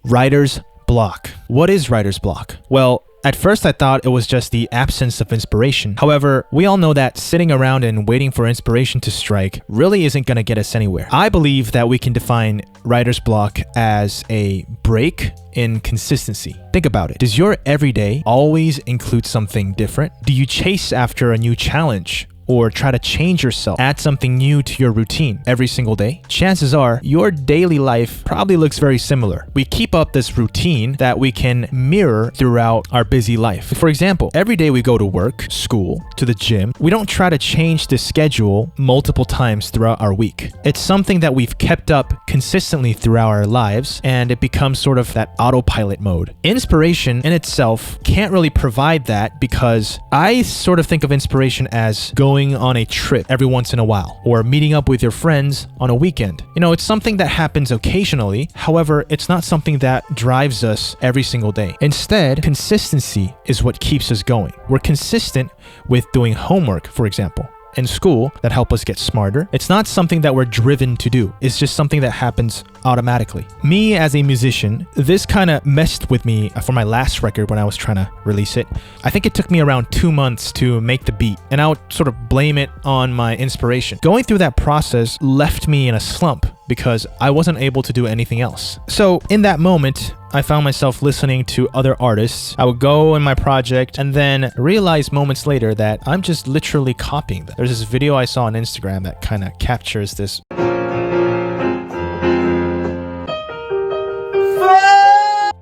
Writer's block. What is writer's block? Well, at first I thought it was just the absence of inspiration. However, we all know that sitting around and waiting for inspiration to strike really isn't going to get us anywhere. I believe that we can define writer's block as a break in consistency. Think about it. Does your everyday always include something different? Do you chase after a new challenge? Or try to change yourself, add something new to your routine every single day? Chances are your daily life probably looks very similar. We keep up this routine that we can mirror throughout our busy life. For example, every day we go to work, school, to the gym. We don't try to change the schedule multiple times throughout our week. It's something that we've kept up consistently throughout our lives, and it becomes sort of that autopilot mode. Inspiration in itself can't really provide that, because I sort of think of inspiration as going on a trip every once in a while, or meeting up with your friends on a weekend. You know, it's something that happens occasionally. However, it's not something that drives us every single day. Instead, consistency is what keeps us going. We're consistent with doing homework, for example, in school that help us get smarter. It's not something that we're driven to do. It's just something that happens automatically. Me as a musician, this kind of messed with me for my last record when I was trying to release it. I think it took me around 2 months to make the beat, and I would sort of blame it on my inspiration. Going through that process left me in a slump because I wasn't able to do anything else. So in that moment, I found myself listening to other artists. I would go in my project and then realize moments later that I'm just literally copying them. There's this video I saw on Instagram that kind of captures this.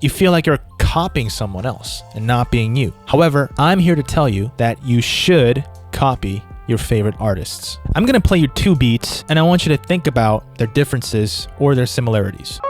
You feel like you're copying someone else and not being you. However, I'm here to tell you that you should copy your favorite artists. I'm gonna play you 2 beats, and I want you to think about their differences or their similarities.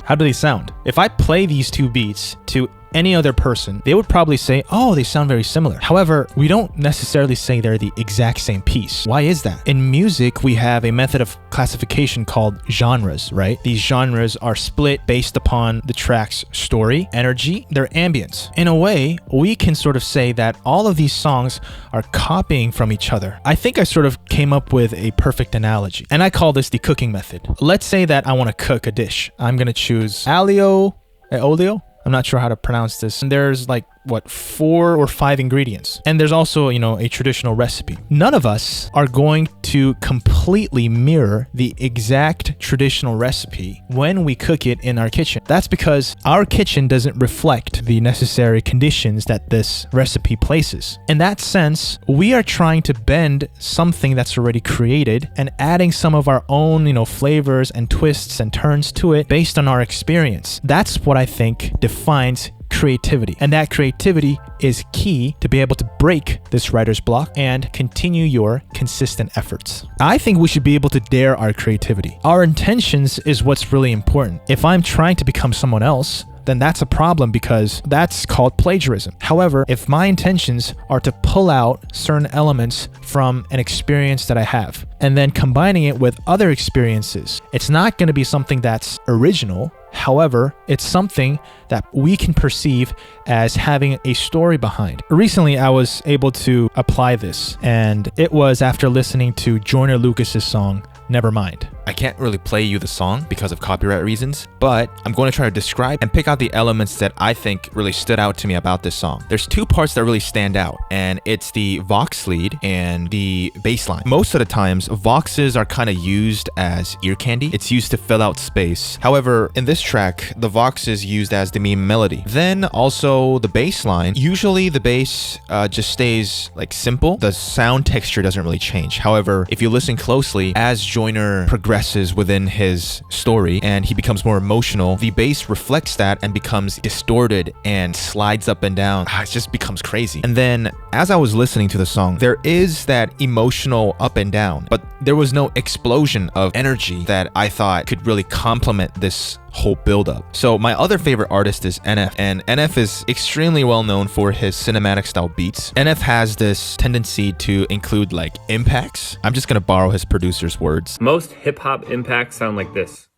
How do they sound? If I play these 2 beats to any other person, they would probably say, oh, they sound very similar. However, we don't necessarily say they're the exact same piece. Why is that? In music, we have a method of classification called genres, right? These genres are split based upon the track's story, energy, their ambience. In a way, we can sort of say that all of these songs are copying from each other. I think I sort of came up with a perfect analogy, and I call this the cooking method. Let's say that I want to cook a dish. I'm going to choose aglio e olio. I'm not sure how to pronounce this. And there's like, 4 or 5 ingredients. And there's also, a traditional recipe. None of us are going to completely mirror the exact traditional recipe when we cook it in our kitchen. That's because our kitchen doesn't reflect the necessary conditions that this recipe places. In that sense, we are trying to bend something that's already created and adding some of our own, flavors and twists and turns to it based on our experience. That's what I think defines creativity. And that creativity is key to be able to break this writer's block and continue your consistent efforts. I think we should be able to dare our creativity. Our intentions is what's really important. If I'm trying to become someone else, then that's a problem because that's called plagiarism. However, if my intentions are to pull out certain elements from an experience that I have and then combining it with other experiences, it's not going to be something that's original. However, it's something that we can perceive as having a story behind. Recently, I was able to apply this, and it was after listening to Joyner Lucas's song, Nevermind. I can't really play you the song because of copyright reasons, but I'm going to try to describe and pick out the elements that I think really stood out to me about this song. There's 2 parts that really stand out, and it's the Vox lead and the bass line. Most of the times, Voxes are kind of used as ear candy. It's used to fill out space. However, in this track, the Vox is used as the main melody. Then also the bass line. Usually the bass just stays like simple. The sound texture doesn't really change. However, if you listen closely, as Joyner progresses within his story and he becomes more emotional, the bass reflects that and becomes distorted and slides up and down. It just becomes crazy. And then as I was listening to the song, there is that emotional up and down, but there was no explosion of energy that I thought could really complement this whole build-up. So my other favorite artist is NF, and NF is extremely well known for his cinematic style beats. NF has this tendency to include like impacts. I'm just gonna borrow his producer's words. Most hip-hop impacts sound like this.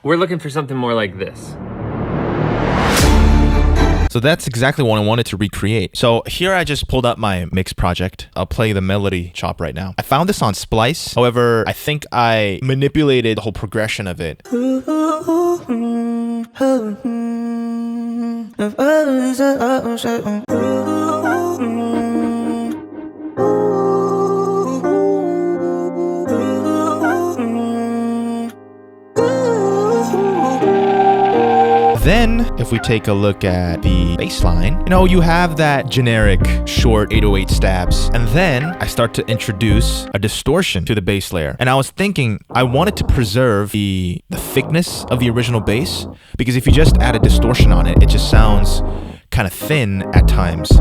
We're looking for something more like this. So that's exactly what I wanted to recreate. So here I just pulled up my mix project. I'll play the melody chop right now. I found this on Splice. However, I think I manipulated the whole progression of it. Then, if we take a look at the bass line, you know, you have that generic short 808 stabs. And then I start to introduce a distortion to the bass layer. And I was thinking I wanted to preserve the thickness of the original bass, because if you just add a distortion on it, it just sounds kind of thin at times.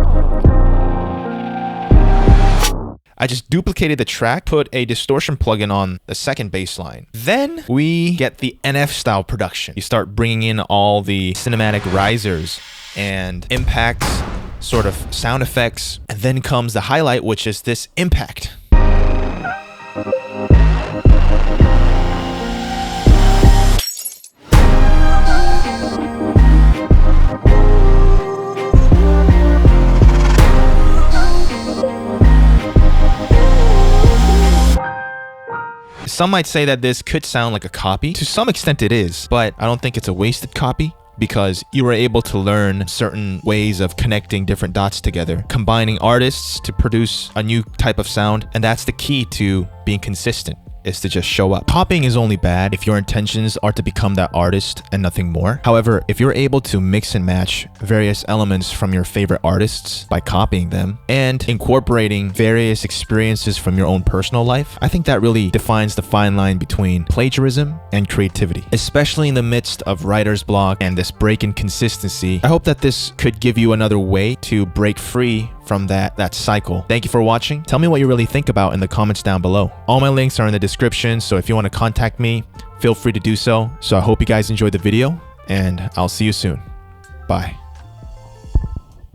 I just duplicated the track, put a distortion plugin on the second bass line. Then we get the NF style production. You start bringing in all the cinematic risers and impacts, sort of sound effects. And then comes the highlight, which is this impact. Some might say that this could sound like a copy. To some extent it is, but I don't think it's a wasted copy, because you were able to learn certain ways of connecting different dots together, combining artists to produce a new type of sound, and that's the key to being consistent, is to just show up. Copying is only bad if your intentions are to become that artist and nothing more. However, if you're able to mix and match various elements from your favorite artists by copying them and incorporating various experiences from your own personal life, I think that really defines the fine line between plagiarism and creativity, especially in the midst of writer's block and this break in consistency. I hope that this could give you another way to break free from that cycle. Thank you for watching. Tell me what you really think about in the comments down below. All my links are in the description, so if you want to contact me, feel free to do so. So I hope you guys enjoyed the video, and I'll see you soon. Bye.